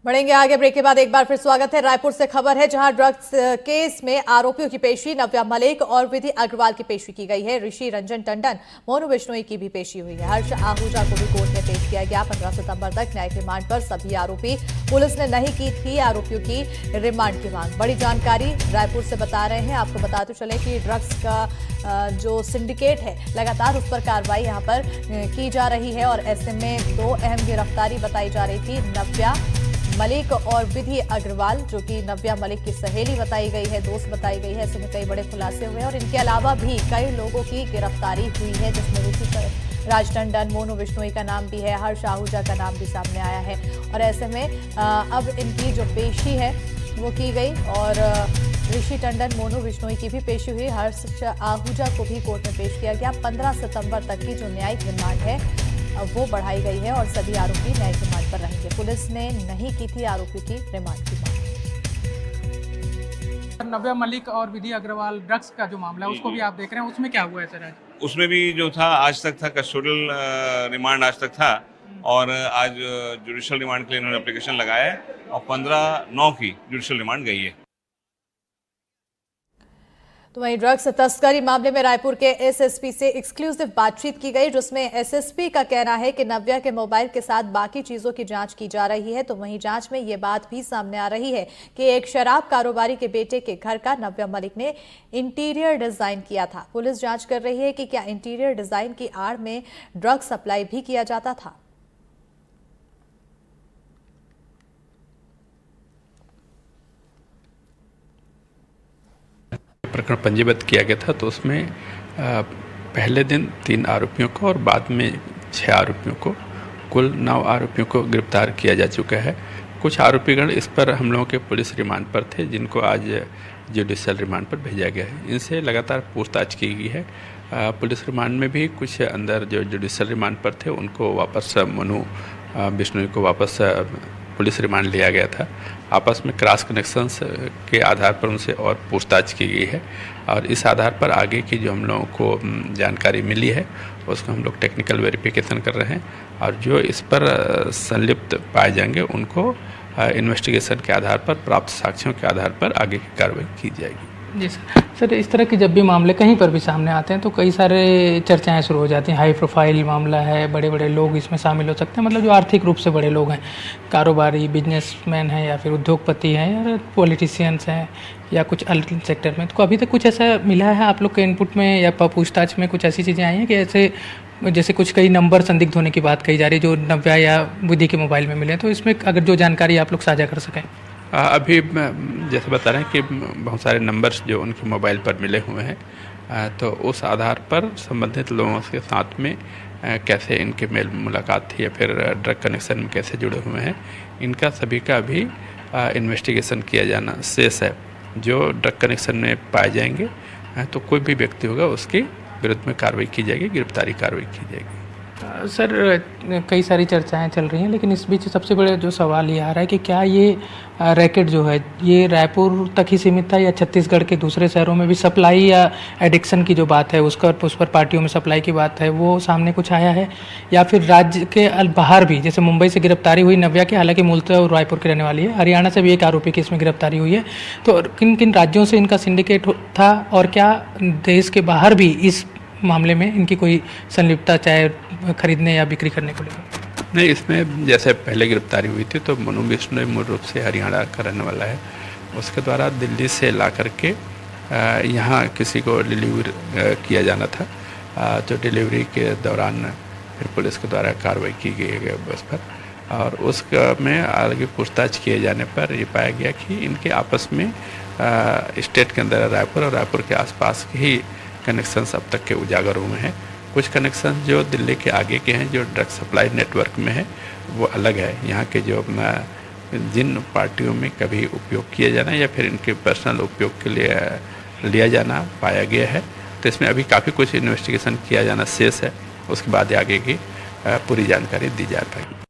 बढ़ेंगे आगे। ब्रेक के बाद एक बार फिर स्वागत है। रायपुर से खबर है, जहां ड्रग्स केस में आरोपियों की पेशी नव्या मलिक और विधि अग्रवाल की पेशी की गई है। ऋषि रंजन टंडन, मोनू बिश्नोई की भी पेशी हुई है। हर्ष आहूजा को भी कोर्ट में पेश किया गया। 15 सितंबर तक न्यायिक रिमांड पर सभी आरोपी। पुलिस ने नहीं की थी आरोपियों की रिमांड की मांग। बड़ी जानकारी रायपुर से बता रहे हैं। आपको बताते चले कि ड्रग्स का जो सिंडिकेट है, लगातार उस पर कार्रवाई यहां पर की जा रही है और ऐसे में दो अहम गिरफ्तारी बताई जा रही थी, नव्या मलिक और विधि अग्रवाल, जो कि नव्या मलिक की सहेली बताई गई है, दोस्त बताई गई है। ऐसे में कई बड़े खुलासे हुए और इनके अलावा भी कई लोगों की गिरफ्तारी हुई है, जिसमें ऋषि राज टंडन, मोनू बिश्नोई का नाम भी है, हर्ष आहूजा का नाम भी सामने आया है। और ऐसे में अब इनकी जो पेशी है वो की गई और ऋषि टंडन, मोनू बिश्नोई की भी पेशी हुई। हर्ष आहूजा को भी कोर्ट में पेश किया गया। 15 सितंबर तक की जो न्यायिक रिमांड है वो बढ़ाई गई है और सभी आरोपी न्यायिक रिमांड पर रहेंगे। पुलिस ने नहीं की थी आरोपी की रिमांड की मांग। नव्या मलिक और विधि अग्रवाल ड्रग्स का जो मामला है उसको भी आप देख रहे हैं, उसमें क्या हुआ है सर? उसमें भी जो था आज तक था कस्टोडियल रिमांड आज तक था और आज जुडिशियल रिमांड के लिए इन्होंने एप्लीकेशन लगाया है और 15/9 की जुडिशियल रिमांड गई है। तो वहीं ड्रग्स तस्करी मामले में रायपुर के एसएसपी से एक्सक्लूसिव बातचीत की गई, जिसमें एसएसपी का कहना है कि नव्या के मोबाइल के साथ बाकी चीजों की जांच की जा रही है। तो वहीं जांच में ये बात भी सामने आ रही है कि एक शराब कारोबारी के बेटे के घर का नव्या मलिक ने इंटीरियर डिजाइन किया था। पुलिस जांच कर रही है कि क्या इंटीरियर डिजाइन की आड़ में ड्रग सप्लाई भी किया जाता था। प्रकरण पंजीबद्ध किया गया था, तो उसमें पहले दिन 3 आरोपियों को और बाद में 6 आरोपियों को, कुल 9 आरोपियों को गिरफ्तार किया जा चुका है। कुछ आरोपीगण इस पर हम लोगों के पुलिस रिमांड पर थे, जिनको आज जुडिशियल रिमांड पर भेजा गया है। इनसे लगातार पूछताछ की गई है। पुलिस रिमांड में भी कुछ अंदर जो जुडिशियल रिमांड पर थे उनको वापस, मोनू बिश्नोई को वापस पुलिस रिमांड लिया गया था। आपस में क्रॉस कनेक्शंस के आधार पर उनसे और पूछताछ की गई है और इस आधार पर आगे की जो हम लोगों को जानकारी मिली है उसको हम लोग टेक्निकल वेरिफिकेशन कर रहे हैं और जो इस पर संलिप्त पाए जाएंगे उनको इन्वेस्टिगेशन के आधार पर, प्राप्त साक्ष्यों के आधार पर आगे की कार्रवाई की जाएगी। जी सर, इस तरह के जब भी मामले कहीं पर भी सामने आते हैं तो कई सारे चर्चाएं शुरू हो जाती हैं। हाई प्रोफाइल मामला है, बड़े बड़े लोग इसमें शामिल हो सकते हैं, मतलब जो आर्थिक रूप से बड़े लोग हैं, कारोबारी, बिजनेसमैन हैं या फिर उद्योगपति हैं या पॉलिटिशियंस हैं या कुछ अलग सेक्टर में। तो अभी तक कुछ ऐसा मिला है आप लोग के इनपुट में या पूछताछ में? कुछ ऐसी चीज़ें आई हैं कि ऐसे जैसे कुछ कई नंबर संदिग्ध होने की बात कही जा रही है जो नव्या या विधि के मोबाइल में मिले हैं, तो इसमें अगर जो जानकारी आप लोग साझा कर सकें। अभी जैसे बता रहे हैं कि बहुत सारे नंबर्स जो उनके मोबाइल पर मिले हुए हैं, तो उस आधार पर संबंधित लोगों के साथ में कैसे इनके मेल मुलाकात थी या फिर ड्रग कनेक्शन में कैसे जुड़े हुए हैं, इनका सभी का भी इन्वेस्टिगेशन किया जाना शेष है। जो ड्रग कनेक्शन में पाए जाएंगे तो कोई भी व्यक्ति होगा उसके विरुद्ध में कार्रवाई की जाएगी, गिरफ्तारी कार्रवाई की जाएगी। सर, कई सारी चर्चाएं चल रही हैं, लेकिन इस बीच सबसे बड़ा जो सवाल ये आ रहा है कि क्या ये रैकेट जो है ये रायपुर तक ही सीमित था या छत्तीसगढ़ के दूसरे शहरों में भी सप्लाई या एडिक्शन की जो बात है उस पर पार्टियों में सप्लाई की बात है, वो सामने कुछ आया है? या फिर राज्य के बाहर भी, जैसे मुंबई से गिरफ्तारी हुई नव्या की, हालांकि मूलतः रायपुर की रहने वाली है, हरियाणा से भी एक आरोपी की इसमें गिरफ्तारी हुई है, तो किन किन राज्यों से इनका सिंडिकेट था और क्या देश के बाहर भी इस मामले में इनकी कोई संलिप्तता, चाहे खरीदने या बिक्री करने को लेकर? नहीं, इसमें जैसे पहले गिरफ्तारी हुई थी तो मोनू बिश्नोई मूल रूप से हरियाणा का रहने वाला है। उसके द्वारा दिल्ली से ला करके यहाँ किसी को डिलीवर किया जाना था, जो डिलीवरी के दौरान फिर पुलिस के द्वारा कार्रवाई की गई बस पर और उसमें आगे पूछताछ किए जाने पर ये पाया गया कि इनके आपस में स्टेट के अंदर रायपुर और रायपुर के आसपास के ही कनेक्शंस अब तक के उजागर हुए हैं। कुछ कनेक्शन जो दिल्ली के आगे के हैं, जो ड्रग सप्लाई नेटवर्क में है, वो अलग है। यहाँ के जो जिन पार्टियों में कभी उपयोग किया जाना या फिर इनके पर्सनल उपयोग के लिए लिया जाना पाया गया है, तो इसमें अभी काफ़ी कुछ इन्वेस्टिगेशन किया जाना शेष है। उसके बाद आगे की पूरी जानकारी दी जा पाएगी।